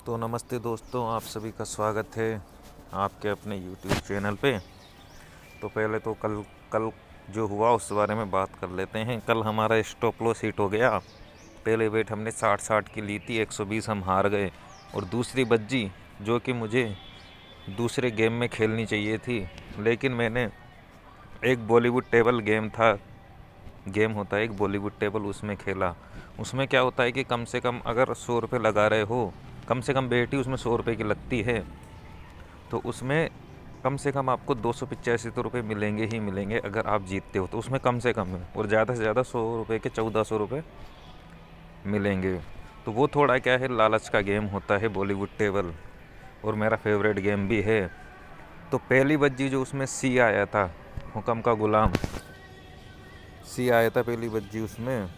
तो नमस्ते दोस्तों, आप सभी का स्वागत है आपके अपने YouTube चैनल पे। तो पहले तो कल कल जो हुआ उस बारे में बात कर लेते हैं। कल हमारा स्टॉप लॉस हिट हो गया। पहले वेट हमने 60 की ली थी, 120 हम हार गए। और दूसरी बज्जी जो कि मुझे दूसरे गेम में खेलनी चाहिए थी, लेकिन मैंने एक बॉलीवुड टेबल गेम होता है एक बॉलीवुड टेबल, उसमें खेला। उसमें क्या होता है कि कम से कम अगर 100 रुपये लगा रहे हो, कम से कम बेटी उसमें 100 रुपये की लगती है, तो उसमें कम से कम आपको 285 तो रुपये मिलेंगे ही मिलेंगे अगर आप जीतते हो तो। उसमें कम से कम है, और ज़्यादा से ज़्यादा 100 रुपये के 1400 रुपये मिलेंगे। तो वो थोड़ा क्या है, लालच का गेम होता है बॉलीवुड टेबल, और मेरा फेवरेट गेम भी है। तो पहली बज्जी जो उसमें सी आया था, हुक्म का गुलाम सी आया था पहली बज्जी उसमें।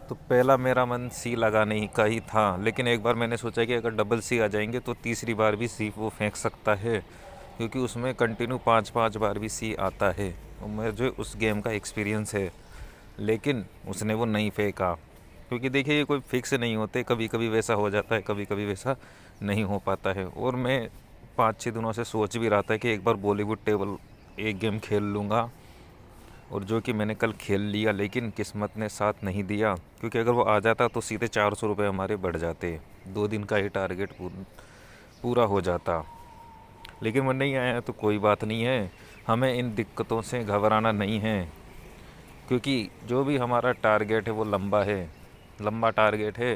तो पहला मेरा मन सी लगाने ही का ही था, लेकिन एक बार मैंने सोचा कि अगर डबल सी आ जाएंगे तो तीसरी बार भी सी वो फेंक सकता है, क्योंकि उसमें कंटिन्यू 5-5 बार भी सी आता है। और मुझे उस गेम का एक्सपीरियंस है। लेकिन उसने वो नहीं फेंका, क्योंकि देखिए ये कोई फिक्स नहीं होते, कभी कभी वैसा हो जाता है, कभी कभी वैसा नहीं हो पाता है। और मैं 5-6 दिनों से सोच भी रहा था कि एक बार बॉलीवुड टेबल एक गेम खेल लूँगा, और जो कि मैंने कल खेल लिया। लेकिन किस्मत ने साथ नहीं दिया, क्योंकि अगर वो आ जाता तो सीधे 400 रुपये हमारे बढ़ जाते, 2 दिन का ही टारगेट पूरा हो जाता। लेकिन वो नहीं आया तो कोई बात नहीं है, हमें इन दिक्कतों से घबराना नहीं है, क्योंकि जो भी हमारा टारगेट है वो लंबा टारगेट है।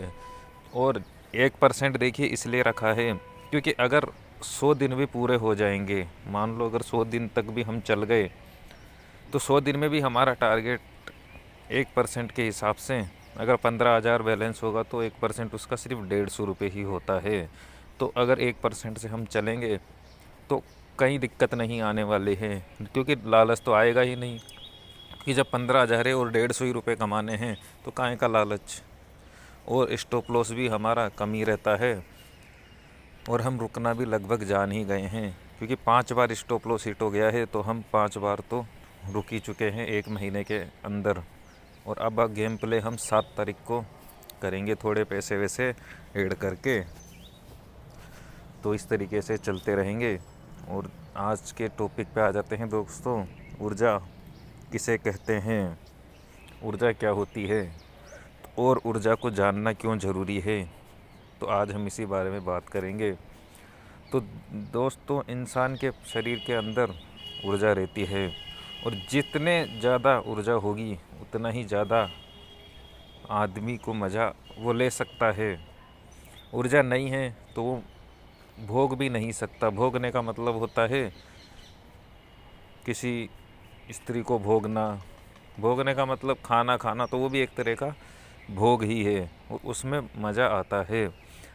और 1% देखिए इसलिए रखा है, क्योंकि अगर 100 दिन भी पूरे हो जाएंगे, मान लो अगर 100 दिन तक भी हम चल गए, तो 100 दिन में भी हमारा टारगेट 1% के हिसाब से, अगर 15,000 बैलेंस होगा तो 1% उसका सिर्फ 150 रुपये ही होता है। तो अगर 1% से हम चलेंगे तो कहीं दिक्कत नहीं आने वाले हैं, क्योंकि लालच तो आएगा ही नहीं कि जब 15,000 है और 150 ही रुपये कमाने हैं तो काहे का लालच। और स्टॉप लॉस भी हमारा कम ही रहता है, और हम रुकना भी लगभग जान ही गए हैं, क्योंकि 5 बार स्टॉप लॉस हिट हो गया है, तो हम 5 बार तो रुक ही चुके हैं 1 महीने के अंदर। और अब गेम प्ले हम 7 तारीख को करेंगे, थोड़े पैसे वैसे ऐड करके। तो इस तरीके से चलते रहेंगे। और आज के टॉपिक पे आ जाते हैं दोस्तों। ऊर्जा किसे कहते हैं, ऊर्जा क्या होती है, और ऊर्जा को जानना क्यों ज़रूरी है, तो आज हम इसी बारे में बात करेंगे। तो दोस्तों, इंसान के शरीर के अंदर ऊर्जा रहती है, और जितने ज़्यादा ऊर्जा होगी उतना ही ज़्यादा आदमी को मज़ा वो ले सकता है। ऊर्जा नहीं है तो वो भोग भी नहीं सकता। भोगने का मतलब होता है किसी स्त्री को भोगना, भोगने का मतलब खाना खाना, तो वो भी एक तरह का भोग ही है, उसमें मज़ा आता है।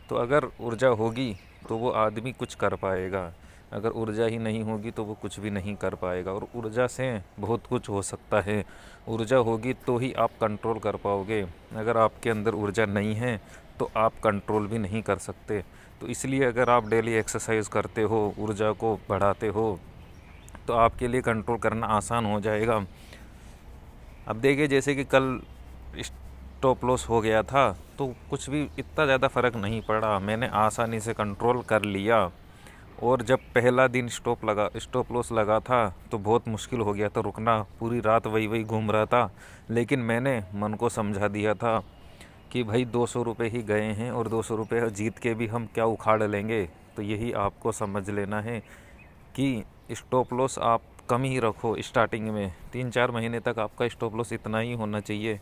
तो अगर ऊर्जा होगी तो वो आदमी कुछ कर पाएगा, अगर ऊर्जा ही नहीं होगी तो वो कुछ भी नहीं कर पाएगा। और ऊर्जा से बहुत कुछ हो सकता है। ऊर्जा होगी तो ही आप कंट्रोल कर पाओगे, अगर आपके अंदर ऊर्जा नहीं है तो आप कंट्रोल भी नहीं कर सकते। तो इसलिए अगर आप डेली एक्सरसाइज करते हो, ऊर्जा को बढ़ाते हो, तो आपके लिए कंट्रोल करना आसान हो जाएगा। अब देखिए, जैसे कि कल स्टॉप लॉस हो गया था तो कुछ भी इतना ज़्यादा फ़र्क नहीं पड़ा, मैंने आसानी से कंट्रोल कर लिया। और जब पहला दिन स्टॉप लॉस लगा था तो बहुत मुश्किल हो गया था रुकना, पूरी रात वही वही घूम रहा था। लेकिन मैंने मन को समझा दिया था कि भाई 200 रुपये ही गए हैं, और 200 रुपये जीत के भी हम क्या उखाड़ लेंगे। तो यही आपको समझ लेना है कि स्टॉप लॉस आप कम ही रखो। स्टार्टिंग में 3-4 महीने तक आपका स्टॉप लॉस इतना ही होना चाहिए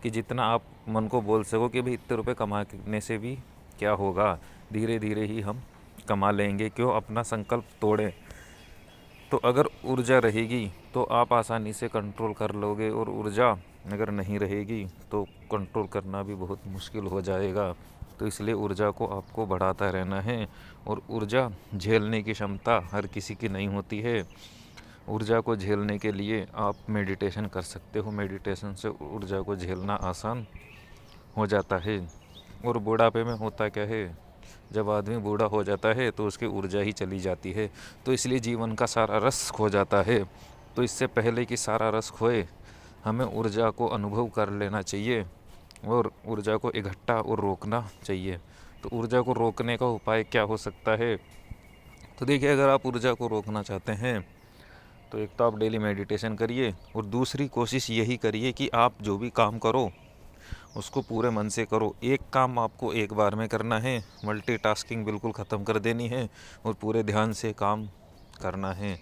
कि जितना आप मन को बोल सको कि भाई इतने रुपये कमाने से भी क्या होगा, धीरे धीरे ही हम कमा लेंगे, क्यों अपना संकल्प तोड़ें। तो अगर ऊर्जा रहेगी तो आप आसानी से कंट्रोल कर लोगे, और ऊर्जा अगर नहीं रहेगी तो कंट्रोल करना भी बहुत मुश्किल हो जाएगा। तो इसलिए ऊर्जा को आपको बढ़ाता रहना है। और ऊर्जा झेलने की क्षमता हर किसी की नहीं होती है। ऊर्जा को झेलने के लिए आप मेडिटेशन कर सकते हो, मेडिटेशन से ऊर्जा को झेलना आसान हो जाता है। और बुढ़ापे में होता क्या है, जब आदमी बूढ़ा हो जाता है तो उसकी ऊर्जा ही चली जाती है, तो इसलिए जीवन का सारा रस खो जाता है। तो इससे पहले कि सारा रस खोए, हमें ऊर्जा को अनुभव कर लेना चाहिए और ऊर्जा को इकट्ठा और रोकना चाहिए। तो ऊर्जा को रोकने का उपाय क्या हो सकता है? तो देखिए, अगर आप ऊर्जा को रोकना चाहते हैं तो एक तो आप डेली मेडिटेशन करिए, और दूसरी कोशिश यही करिए कि आप जो भी काम करो उसको पूरे मन से करो। एक काम आपको एक बार में करना है, मल्टीटास्किंग बिल्कुल ख़त्म कर देनी है और पूरे ध्यान से काम करना है।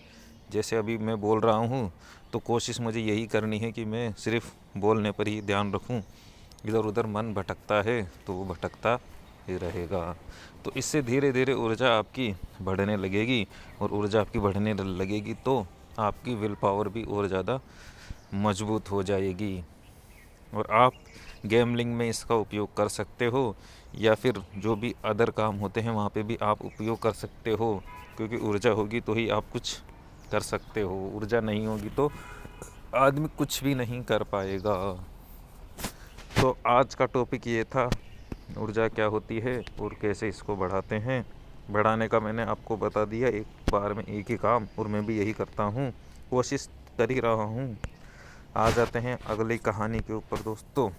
जैसे अभी मैं बोल रहा हूँ, तो कोशिश मुझे यही करनी है कि मैं सिर्फ बोलने पर ही ध्यान रखूँ। इधर उधर मन भटकता है तो वो भटकता ही रहेगा। तो इससे धीरे धीरे ऊर्जा आपकी बढ़ने लगेगी, और ऊर्जा आपकी बढ़ने लगेगी तो आपकी विल पावर भी और ज़्यादा मजबूत हो जाएगी। और आप गैम्बलिंग में इसका उपयोग कर सकते हो, या फिर जो भी अदर काम होते हैं वहाँ पे भी आप उपयोग कर सकते हो, क्योंकि ऊर्जा होगी तो ही आप कुछ कर सकते हो। ऊर्जा नहीं होगी तो आदमी कुछ भी नहीं कर पाएगा। तो आज का टॉपिक ये था, ऊर्जा क्या होती है और कैसे इसको बढ़ाते हैं। बढ़ाने का मैंने आपको बता दिया, एक बार में एक ही काम, और मैं भी यही करता हूँ, कोशिश कर ही रहा हूँ। आ जाते हैं अगली कहानी के ऊपर दोस्तों।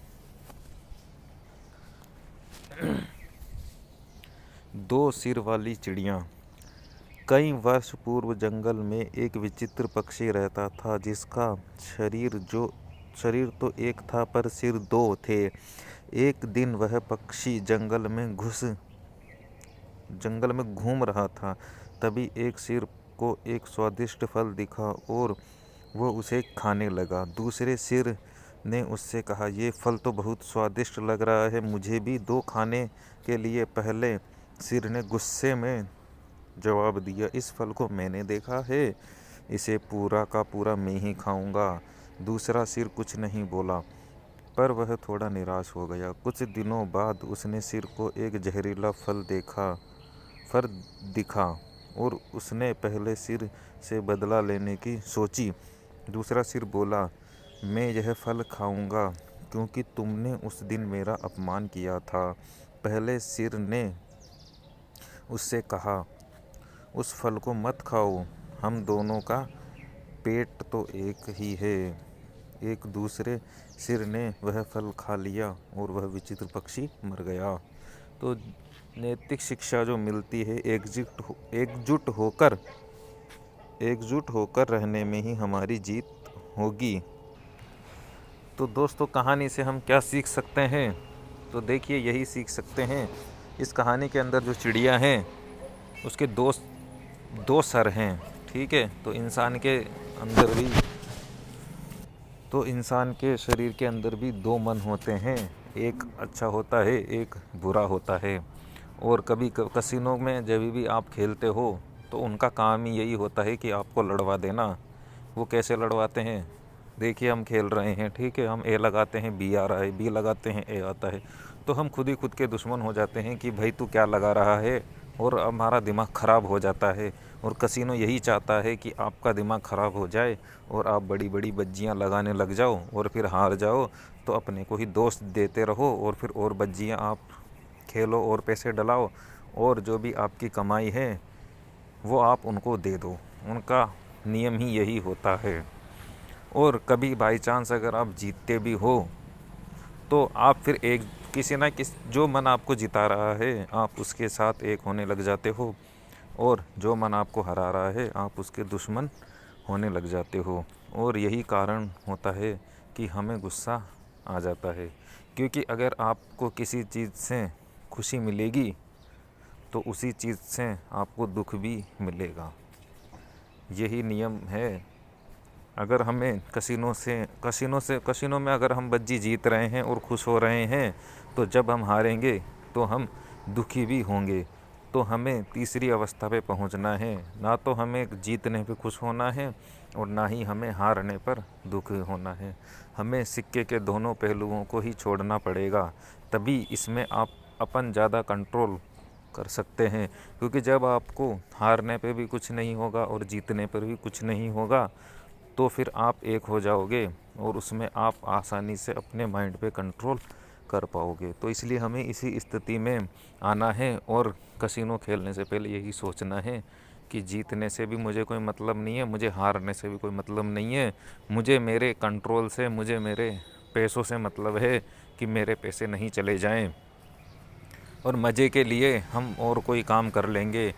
दो सिर वाली चिड़िया। कई वर्ष पूर्व जंगल में एक विचित्र पक्षी रहता था, जिसका शरीर तो एक था पर सिर दो थे। एक दिन वह पक्षी जंगल में घूम रहा था। तभी एक सिर को एक स्वादिष्ट फल दिखा और वो उसे खाने लगा। दूसरे सिर ने उससे कहा, ये फल तो बहुत स्वादिष्ट लग रहा है, मुझे भी दो खाने के लिए। पहले सिर ने गुस्से में जवाब दिया, इस फल को मैंने देखा है, इसे पूरा का पूरा मैं ही खाऊंगा। दूसरा सिर कुछ नहीं बोला, पर वह थोड़ा निराश हो गया। कुछ दिनों बाद उसने सिर को एक जहरीला फल दिखा और उसने पहले सिर से बदला लेने की सोची। दूसरा सिर बोला, मैं यह फल खाऊंगा क्योंकि तुमने उस दिन मेरा अपमान किया था। पहले सिर ने उससे कहा, उस फल को मत खाओ, हम दोनों का पेट तो एक ही है। एक दूसरे सिर ने वह फल खा लिया और वह विचित्र पक्षी मर गया। तो नैतिक शिक्षा जो मिलती है, एकजुट होकर रहने में ही हमारी जीत होगी। तो दोस्तों, कहानी से हम क्या सीख सकते हैं? तो देखिए, यही सीख सकते हैं, इस कहानी के अंदर जो चिड़िया हैं उसके दो सर हैं, ठीक है। तो इंसान के शरीर के अंदर भी दो मन होते हैं, एक अच्छा होता है, एक बुरा होता है। और कभी कसिनो में जब भी आप खेलते हो तो उनका काम ही यही होता है कि आपको लड़वा देना। वो कैसे लड़वाते हैं? देखिए, हम खेल रहे हैं, ठीक है, हम ए लगाते हैं, बी आ रहा है, बी लगाते हैं, ए आता है, तो हम खुद ही खुद के दुश्मन हो जाते हैं कि भाई तू क्या लगा रहा है, और हमारा दिमाग ख़राब हो जाता है। और कसिनो यही चाहता है कि आपका दिमाग ख़राब हो जाए और आप बड़ी बड़ी बज्जियाँ लगाने लग जाओ, और फिर हार जाओ तो अपने को ही दोस्त देते रहो, और फिर और बज्जियाँ आप खेलो और पैसे डलाओ, और जो भी आपकी कमाई है वो आप उनको दे दो। उनका नियम ही यही होता है। और कभी बाई चांस अगर आप जीतते भी हो तो आप फिर एक किसी ना किसी जो मन आपको जिता रहा है आप उसके साथ एक होने लग जाते हो, और जो मन आपको हरा रहा है आप उसके दुश्मन होने लग जाते हो। और यही कारण होता है कि हमें गुस्सा आ जाता है, क्योंकि अगर आपको किसी चीज़ से खुशी मिलेगी तो उसी चीज़ से आपको दुख भी मिलेगा। यही नियम है। अगर हमें कसिनो में अगर हम बज्जी जीत रहे हैं और खुश हो रहे हैं, तो जब हम हारेंगे तो हम दुखी भी होंगे। तो हमें तीसरी अवस्था पे पहुंचना है, ना तो हमें जीतने पे खुश होना है और ना ही हमें हारने पर दुख होना है। हमें सिक्के के दोनों पहलुओं को ही छोड़ना पड़ेगा, तभी इसमें आप अपन ज़्यादा कंट्रोल कर सकते हैं। क्योंकि जब आपको हारने पे भी कुछ नहीं होगा और जीतने पर भी कुछ नहीं होगा, तो फिर आप एक हो जाओगे और उसमें आप आसानी से अपने माइंड पे कंट्रोल कर पाओगे। तो इसलिए हमें इसी स्थिति में आना है, और कसिनो खेलने से पहले यही सोचना है कि जीतने से भी मुझे कोई मतलब नहीं है, मुझे हारने से भी कोई मतलब नहीं है, मुझे मेरे कंट्रोल से, मुझे मेरे पैसों से मतलब है कि मेरे पैसे नहीं चले जाएं, और मज़े के लिए हम और कोई काम कर लेंगे।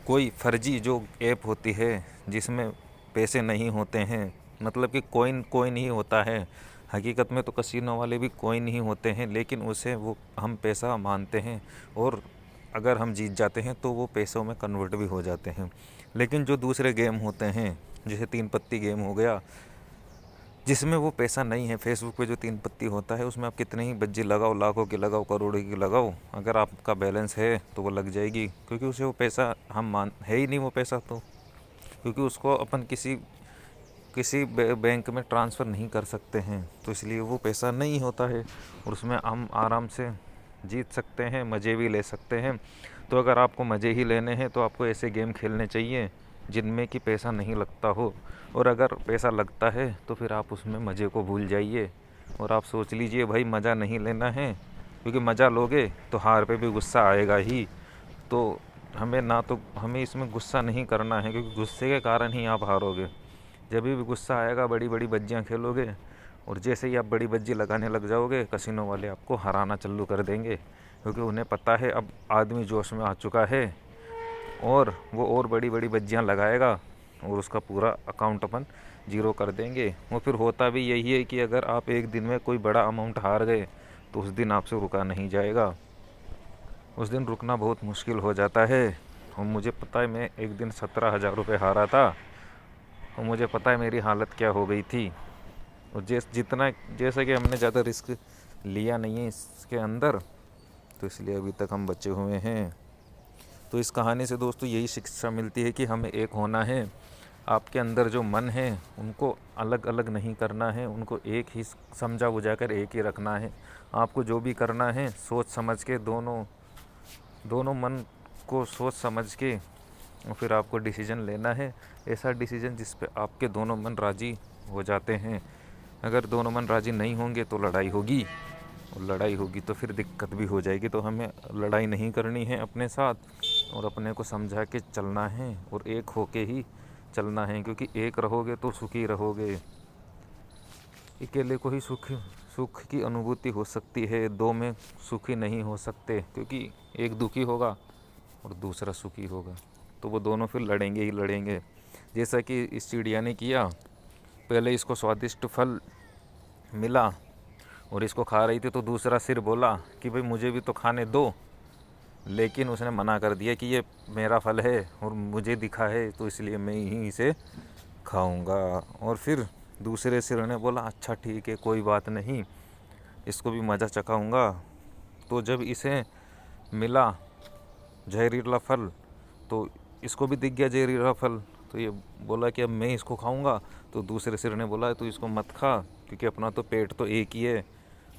कोई फर्जी जो ऐप होती है जिसमें पैसे नहीं होते हैं, मतलब कि कॉइन कॉइन ही होता है, हकीकत में तो कसिनो वाले भी कॉइन ही होते हैं, लेकिन उसे वो हम पैसा मानते हैं, और अगर हम जीत जाते हैं तो वो पैसों में कन्वर्ट भी हो जाते हैं। लेकिन जो दूसरे गेम होते हैं, जैसे 3 पत्ती गेम हो गया, जिसमें वो पैसा नहीं है, फेसबुक पे जो 3 पत्ती होता है उसमें आप कितने ही बज्जी लगाओ, लाखों की लगाओ, करोड़ों की लगाओ, अगर आपका बैलेंस है तो वो लग जाएगी, क्योंकि उसे वो पैसा हम मान है ही नहीं वो पैसा, तो क्योंकि उसको अपन किसी किसी बैंक में ट्रांसफ़र नहीं कर सकते हैं, तो इसलिए वो पैसा नहीं होता है, और उसमें हम आराम से जीत सकते हैं, मज़े भी ले सकते हैं। तो अगर आपको मज़े ही लेने हैं तो आपको ऐसे गेम खेलने चाहिए जिनमें कि पैसा नहीं लगता हो, और अगर पैसा लगता है तो फिर आप उसमें मज़े को भूल जाइए, और आप सोच लीजिए भाई मज़ा नहीं लेना है, क्योंकि मज़ा लोगे तो हार पे भी गुस्सा आएगा ही। तो हमें इसमें गुस्सा नहीं करना है, क्योंकि गुस्से के कारण ही आप हारोगे। जब भी गुस्सा आएगा बड़ी बड़ी बज्जियाँ खेलोगे, और जैसे ही आप बड़ी बज्जी लगाने लग जाओगे कसिनो वाले आपको हराना चालू कर देंगे, क्योंकि उन्हें पता है अब आदमी जोश में आ चुका है, और वो और बड़ी बड़ी बज्जियाँ लगाएगा, और उसका पूरा अकाउंट अपन ज़ीरो कर देंगे। वो फिर होता भी यही है कि अगर आप एक दिन में कोई बड़ा अमाउंट हार गए तो उस दिन आपसे रुका नहीं जाएगा, उस दिन रुकना बहुत मुश्किल हो जाता है। और मुझे पता है मैं एक दिन 17,000 रुपये हारा था, और मुझे पता है मेरी हालत क्या हो गई थी। और जैसा कि हमने ज़्यादा रिस्क लिया नहीं है इसके अंदर, तो इसलिए अभी तक हम बचे हुए हैं। तो इस कहानी से दोस्तों यही शिक्षा मिलती है कि हमें एक होना है। आपके अंदर जो मन है उनको अलग अलग नहीं करना है, उनको एक ही समझा बुझाकर एक ही रखना है। आपको जो भी करना है सोच समझ के, दोनों मन को सोच समझ के, और फिर आपको डिसीजन लेना है, ऐसा डिसीजन जिस पे आपके दोनों मन राज़ी हो जाते हैं। अगर दोनों मन राज़ी नहीं होंगे तो लड़ाई होगी, और लड़ाई होगी तो फिर दिक्कत भी हो जाएगी। तो हमें लड़ाई नहीं करनी है अपने साथ, और अपने को समझा के चलना है, और एक होके ही चलना है, क्योंकि एक रहोगे तो सुखी रहोगे। अकेले को ही सुख की अनुभूति हो सकती है, दो में सुखी नहीं हो सकते, क्योंकि एक दुखी होगा और दूसरा सुखी होगा, तो वो दोनों फिर लड़ेंगे ही लड़ेंगे। जैसा कि इस चिड़िया ने किया, पहले इसको स्वादिष्ट फल मिला और इसको खा रही थी, तो दूसरा सिर बोला कि भाई मुझे भी तो खाने दो, लेकिन उसने मना कर दिया कि ये मेरा फल है और मुझे दिखा है, तो इसलिए मैं ही इसे खाऊंगा। और फिर दूसरे सिर ने बोला अच्छा ठीक है कोई बात नहीं, इसको भी मज़ा चखाऊंगा। तो जब इसे मिला जहरीला फल, तो इसको भी दिख गया जहरीला फल, तो ये बोला कि अब मैं इसको खाऊंगा। तो दूसरे सिर ने बोला तो इसको मत खा, क्योंकि अपना तो पेट तो एक ही है।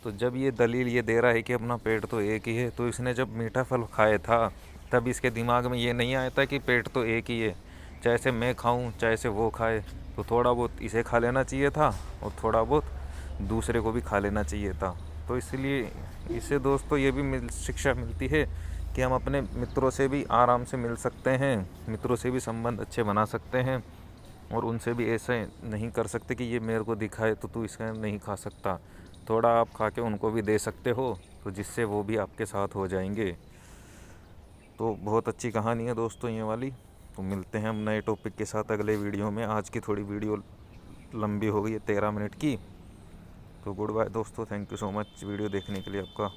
तो जब ये दलील ये दे रहा है कि अपना पेट तो एक ही है, तो इसने जब मीठा फल खाया था तब इसके दिमाग में ये नहीं आया था कि पेट तो एक ही है, चाहे से मैं खाऊं चाहे से वो खाए, तो थोड़ा बहुत इसे खा लेना चाहिए था और थोड़ा बहुत दूसरे को भी खा लेना चाहिए था। तो इसलिए इससे दोस्तों ये भी शिक्षा मिलती है कि हम अपने मित्रों से भी आराम से मिल सकते हैं, मित्रों से भी संबंध अच्छे बना सकते हैं, और उनसे भी ऐसे नहीं कर सकते कि ये मेरे को दिखाए तो तू इसका नहीं खा सकता। थोड़ा आप खा के उनको भी दे सकते हो, तो जिससे वो भी आपके साथ हो जाएंगे। तो बहुत अच्छी कहानी है दोस्तों ये वाली। तो मिलते हैं हम नए टॉपिक के साथ अगले वीडियो में। आज की थोड़ी वीडियो लंबी हो गई है, 13 मिनट की। तो गुड बाय दोस्तों, thank you so much video देखने के लिए आपका।